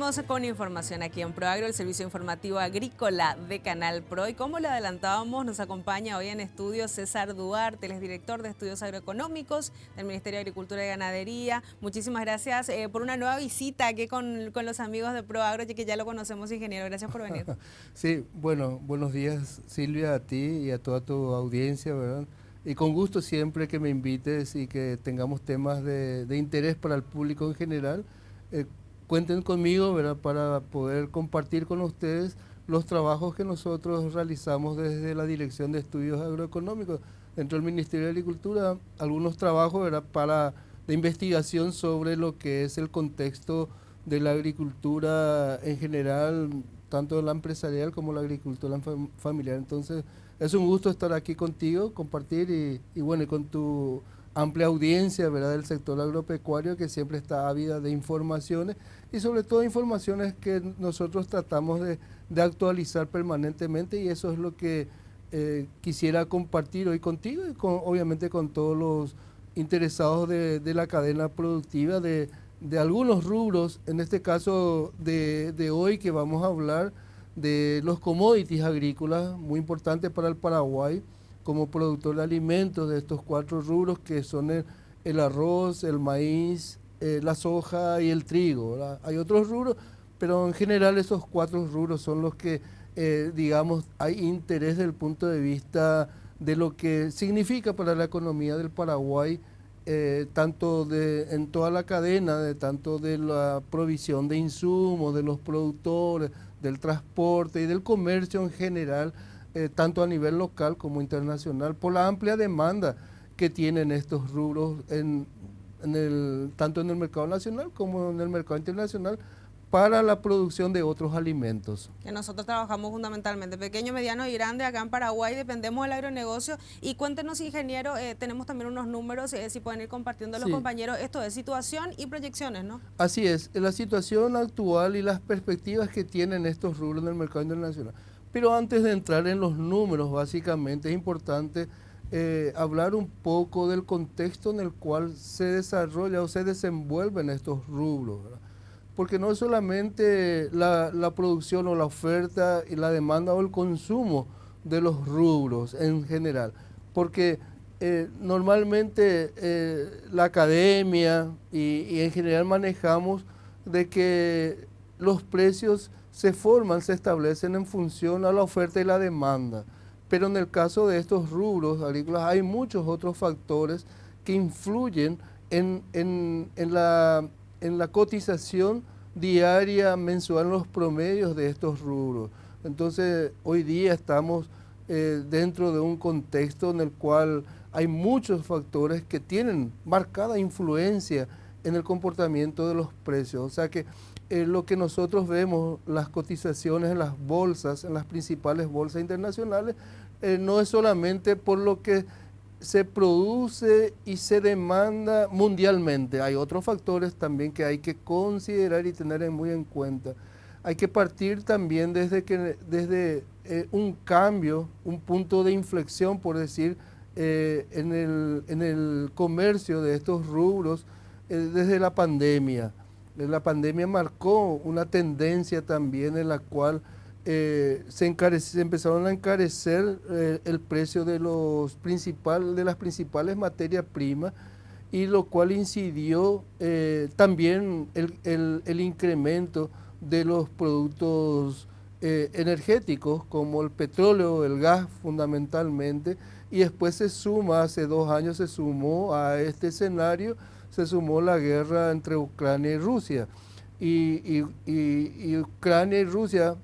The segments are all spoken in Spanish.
Seguimos con información aquí en ProAgro, el servicio informativo agrícola de Canal Pro. Y como le adelantábamos, nos acompaña hoy en estudio César Duarte, él es director de estudios agroeconómicos del Ministerio de Agricultura y Ganadería. Muchísimas gracias por una nueva visita aquí con los amigos de ProAgro, que ya lo conocemos, ingeniero. Gracias por venir. Sí, bueno, buenos días Silvia, a ti y a toda tu audiencia, ¿verdad? Y con gusto siempre que me invites y que tengamos temas de interés para el público en general. eh, Cuenten conmigo, ¿verdad? Para poder compartir con ustedes los trabajos que nosotros realizamos desde la Dirección de Estudios Agroeconómicos dentro del Ministerio de Agricultura, algunos trabajos, ¿verdad? De investigación sobre lo que es el contexto de la agricultura en general, tanto la empresarial como la agricultura familiar. Entonces, es un gusto estar aquí contigo, compartir y bueno, y con tu amplia audiencia, ¿verdad?, del sector agropecuario, que siempre está ávida de informaciones y sobre todo informaciones que nosotros tratamos de actualizar permanentemente, y eso es lo que quisiera compartir hoy contigo y obviamente con todos los interesados de la cadena productiva de algunos rubros, en este caso de hoy, que vamos a hablar de los commodities agrícolas, muy importantes para el Paraguay como productor de alimentos, de estos cuatro rubros que son el arroz, el maíz, la soja y el trigo, ¿verdad? Hay otros rubros, pero en general esos cuatro rubros son los que, digamos, hay interés desde el punto de vista de lo que significa para la economía del Paraguay, en toda la cadena, tanto de la provisión de insumos, de los productores, del transporte y del comercio en general, tanto a nivel local como internacional, por la amplia demanda que tienen estos rubros tanto en el mercado nacional como en el mercado internacional, para la producción de otros alimentos. Que nosotros trabajamos fundamentalmente pequeño, mediano y grande acá en Paraguay, dependemos del agronegocio. Y cuéntenos, ingeniero, tenemos también unos números, si pueden ir compartiendo los Sí, compañeros, esto es situación y proyecciones, ¿no? así es, la situación actual y las perspectivas que tienen estos rubros en el mercado internacional. Pero antes de entrar en los números, básicamente es importante hablar un poco del contexto en el cual se desarrolla o se desenvuelven estos rubros, ¿verdad? Porque no es solamente la producción o la oferta y la demanda o el consumo de los rubros en general, porque normalmente la academia y en general manejamos de que los precios se forman, se establecen en función a la oferta y la demanda, pero en el caso de estos rubros agrícolas hay muchos otros factores que influyen en la cotización diaria, mensual, en los promedios de estos rubros. Entonces, hoy día estamos dentro de un contexto en el cual hay muchos factores que tienen marcada influencia en el comportamiento de los precios. O sea que lo que nosotros vemos, las cotizaciones en las bolsas, en las principales bolsas internacionales, no es solamente por lo que se produce y se demanda mundialmente. Hay otros factores también que hay que considerar y tener muy en cuenta. Hay que partir también desde un cambio, un punto de inflexión, por decir, en el comercio de estos rubros, desde la pandemia. La pandemia marcó una tendencia también en la cual se empezaron a encarecer el precio de las principales materias primas, y lo cual incidió también el incremento de los productos energéticos, como el petróleo, el gas fundamentalmente, y después hace 2 años se sumó a este escenario, se sumó la guerra entre Ucrania y Rusia. Y Ucrania y Rusia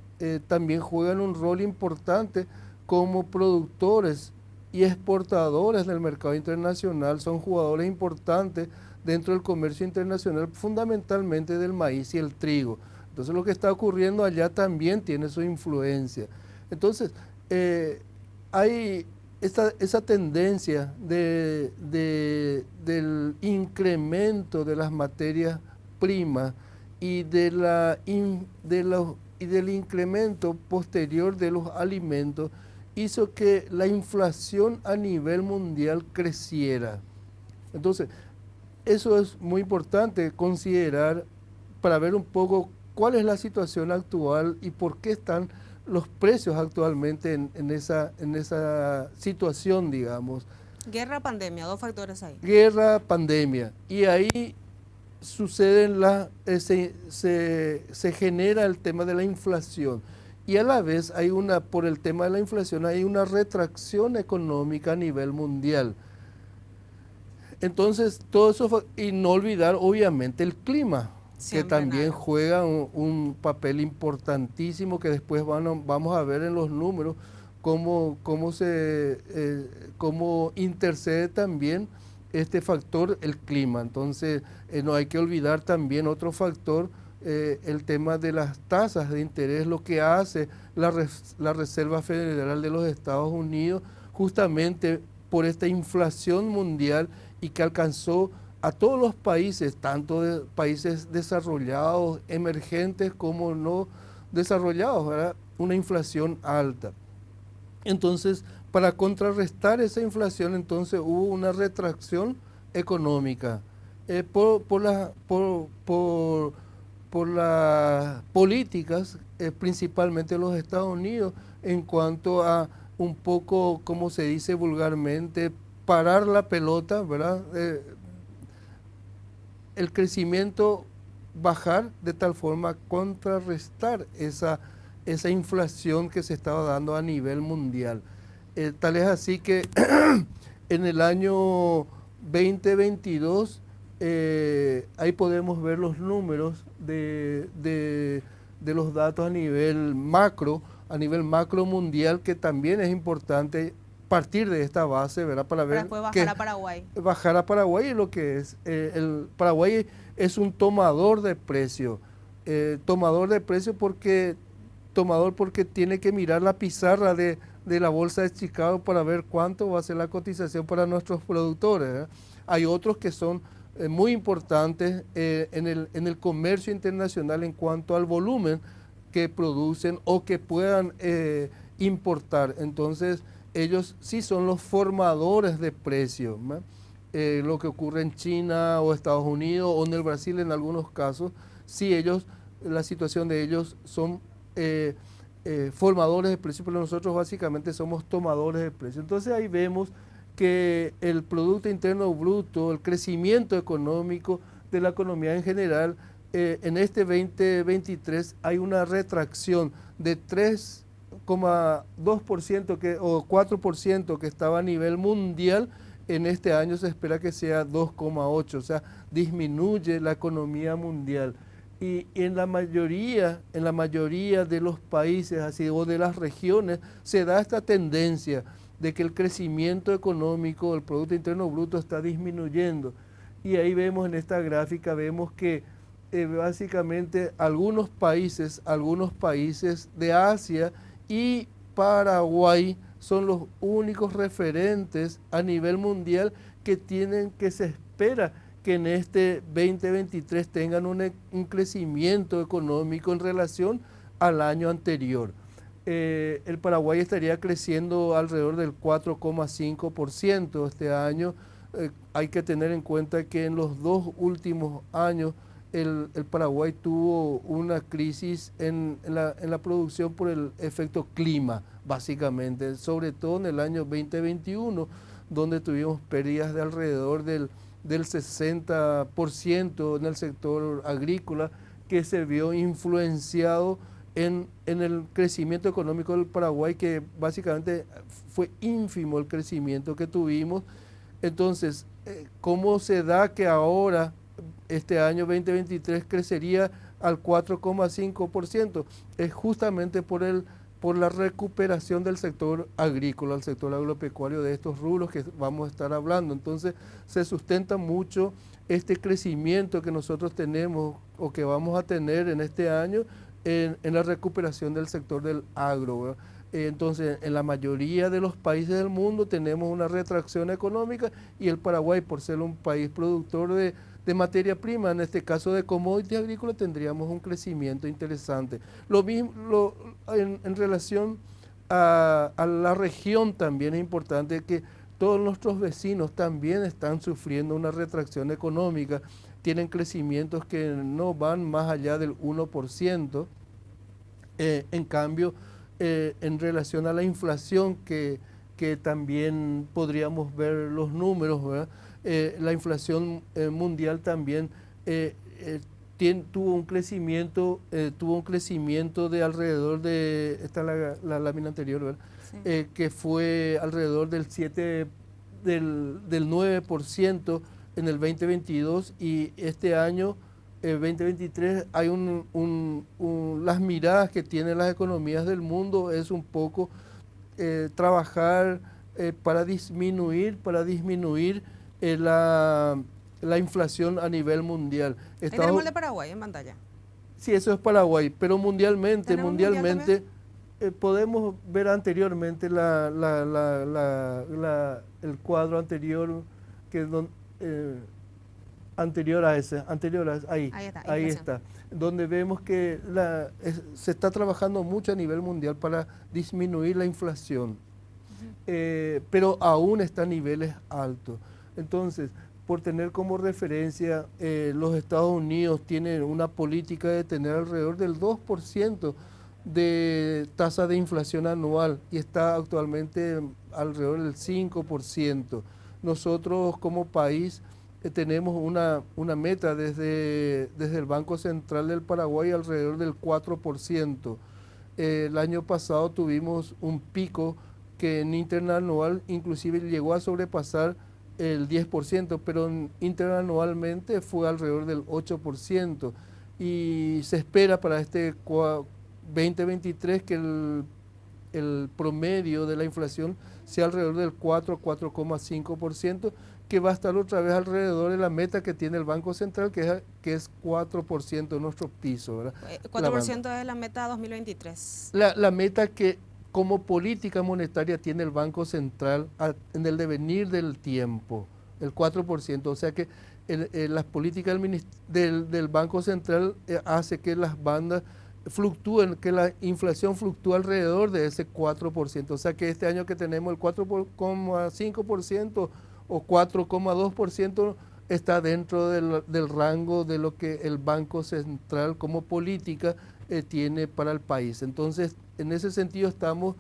también juegan un rol importante como productores y exportadores del mercado internacional, son jugadores importantes dentro del comercio internacional, fundamentalmente del maíz y el trigo. Entonces lo que está ocurriendo allá también tiene su influencia. Entonces, hay esa tendencia del incremento de las materias primas y del incremento posterior de los alimentos, hizo que la inflación a nivel mundial creciera. Entonces, eso es muy importante considerar para ver un poco cuál es la situación actual y por qué están los precios actualmente en esa situación, digamos. Guerra, pandemia, dos factores ahí. Guerra, pandemia. Y ahí suceden se genera el tema de la inflación. Y a la vez por el tema de la inflación, hay una retracción económica a nivel mundial. Entonces, todo eso, y no olvidar obviamente el clima, Siempre que también nada. juega un papel importantísimo, que después vamos a ver en los números cómo intercede también este factor, el clima. Entonces, no hay que olvidar también otro factor, el tema de las tasas de interés, lo que hace la Reserva Federal de los Estados Unidos, justamente por esta inflación mundial y que alcanzó a todos los países, tanto de países desarrollados, emergentes como no desarrollados, ¿verdad? Una inflación alta. Entonces, para contrarrestar esa inflación, entonces hubo una retracción económica por las políticas, principalmente de los Estados Unidos, en cuanto a un poco, como se dice vulgarmente, parar la pelota, ¿verdad? El crecimiento bajar de tal forma contrarrestar esa inflación que se estaba dando a nivel mundial. Tal es así que en el año 2022, ahí podemos ver los números de los datos a nivel macro mundial, que también es importante partir de esta base, ¿verdad? Para ver después bajar a Paraguay. Bajar a Paraguay, lo que es, el Paraguay es un tomador de precio, porque tiene que mirar la pizarra de la bolsa de Chicago para ver cuánto va a ser la cotización para nuestros productores, ¿verdad? Hay otros que son muy importantes en el comercio internacional en cuanto al volumen que producen o que puedan importar. Entonces, ellos sí son los formadores de precios, ¿no? Lo que ocurre en China o Estados Unidos o en el Brasil en algunos casos, sí la situación de ellos son formadores de precios, pero nosotros básicamente somos tomadores de precios. Entonces ahí vemos que el Producto Interno Bruto, el crecimiento económico de la economía en general, en este 2023 hay una retracción de 3,2% o 4% que estaba a nivel mundial. En este año se espera que sea 2,8%, o sea, disminuye la economía mundial. Y en la mayoría de los países así, o de las regiones, se da esta tendencia de que el crecimiento económico del Producto Interno Bruto está disminuyendo. Y ahí vemos en esta gráfica, vemos que básicamente algunos países de Asia y Paraguay son los únicos referentes a nivel mundial que se espera que en este 2023 tengan un crecimiento económico en relación al año anterior. El Paraguay estaría creciendo alrededor del 4,5% este año. Hay que tener en cuenta que en los 2 últimos años el Paraguay tuvo una crisis en la producción por el efecto clima, básicamente, sobre todo en el año 2021, donde tuvimos pérdidas de alrededor del 60% en el sector agrícola, que se vio influenciado en el crecimiento económico del Paraguay, que básicamente fue ínfimo el crecimiento que tuvimos. Entonces, ¿cómo se da que ahora, este año 2023, crecería al 4,5%? Es justamente por la recuperación del sector agrícola, el sector agropecuario, de estos rubros que vamos a estar hablando. Entonces, se sustenta mucho este crecimiento que nosotros tenemos o que vamos a tener en este año en la recuperación del sector del agro, ¿verdad? Entonces, en la mayoría de los países del mundo tenemos una retracción económica, y el Paraguay, por ser un país productor de materia prima, en este caso de commodities agrícolas, tendríamos un crecimiento interesante. Lo mismo en relación a la región, también es importante que todos nuestros vecinos también están sufriendo una retracción económica, tienen crecimientos que no van más allá del 1%. En cambio, en relación a la inflación, que también podríamos ver los números, ¿verdad? La inflación mundial también tuvo un crecimiento de alrededor de, esta es la lámina anterior, ¿verdad? Sí. Que fue alrededor del 9% en el 2022, y este año 2023 hay las miradas que tienen las economías del mundo es un poco trabajar para disminuir la inflación a nivel mundial. Ahí tenemos el de Paraguay en pantalla. Sí, eso es Paraguay, pero mundialmente podemos ver anteriormente el cuadro anterior, anterior a ese, ahí está, donde vemos que se está trabajando mucho a nivel mundial para disminuir la inflación, pero aún está a niveles altos. Entonces, por tener como referencia, los Estados Unidos tienen una política de tener alrededor del 2% de tasa de inflación anual y está actualmente alrededor del 5%. Nosotros como país tenemos una meta desde el Banco Central del Paraguay alrededor del 4%. El año pasado tuvimos un pico que en interanual inclusive llegó a sobrepasar el 10%, pero interanualmente fue alrededor del 8%. Y se espera para este 2023 que el promedio de la inflación sea alrededor del 4,5%, que va a estar otra vez alrededor de la meta que tiene el Banco Central, que es 4% nuestro piso, ¿verdad? 4% es la meta 2023. La meta que como política monetaria tiene el Banco Central en el devenir del tiempo, el 4%. O sea que las políticas del Banco Central hace que las bandas fluctúen, que la inflación fluctúa alrededor de ese 4%. O sea que este año que tenemos el 4,5% o 4,2% está dentro del rango de lo que el Banco Central como política tiene para el país. Entonces, en ese sentido estamos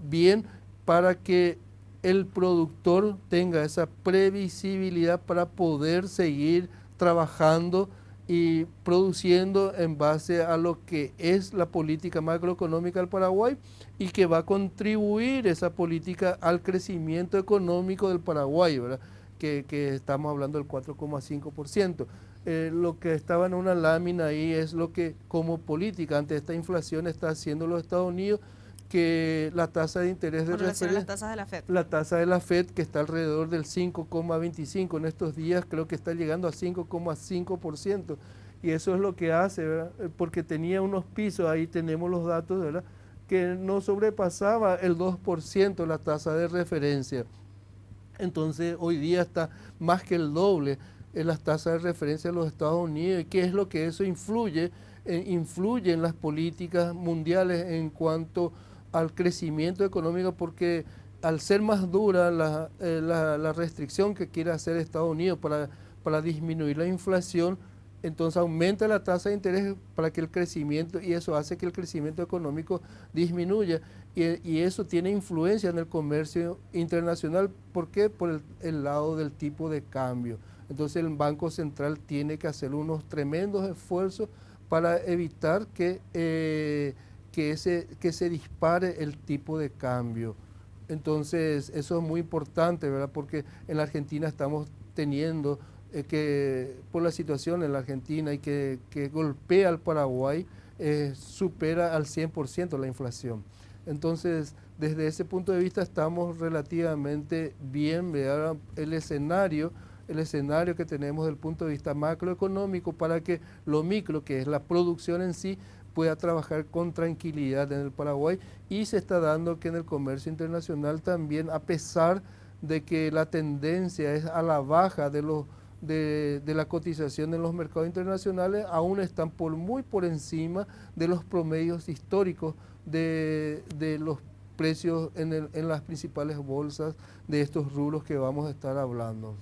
bien para que el productor tenga esa previsibilidad para poder seguir trabajando y produciendo en base a lo que es la política macroeconómica del Paraguay, y que va a contribuir esa política al crecimiento económico del Paraguay, ¿verdad? Que estamos hablando del 4,5%. Lo que estaba en una lámina ahí es lo que como política ante esta inflación está haciendo los Estados Unidos, que la tasa de interés de referencia, las tasas de la FED. La tasa de la FED, que está alrededor del 5,25, en estos días creo que está llegando a 5,5%, y eso es lo que hace, ¿verdad? Porque tenía unos pisos, ahí tenemos los datos, ¿verdad?, que no sobrepasaba el 2% la tasa de referencia. Entonces hoy día está más que el doble en las tasas de referencia de los Estados Unidos. ¿Y qué es lo que eso influye? Influye en las políticas mundiales en cuanto al crecimiento económico, porque al ser más dura la restricción que quiere hacer Estados Unidos para disminuir la inflación, entonces aumenta la tasa de interés para que el crecimiento, y eso hace que el crecimiento económico disminuya, y eso tiene influencia en el comercio internacional. ¿Por qué? Por el lado del tipo de cambio. Entonces el Banco Central tiene que hacer unos tremendos esfuerzos para evitar que se dispare el tipo de cambio. Entonces eso es muy importante, ¿verdad? Porque en la Argentina estamos teniendo que por la situación en la Argentina y que golpea al Paraguay, supera al 100% la inflación. Entonces, desde ese punto de vista estamos relativamente bien, ¿verdad? El escenario que tenemos desde el punto de vista macroeconómico para que lo micro, que es la producción en sí, pueda trabajar con tranquilidad en el Paraguay, y se está dando que en el comercio internacional también, a pesar de que la tendencia es a la baja de la cotización en los mercados internacionales, aún están muy por encima de los promedios históricos de los precios en las principales bolsas de estos rubros que vamos a estar hablando.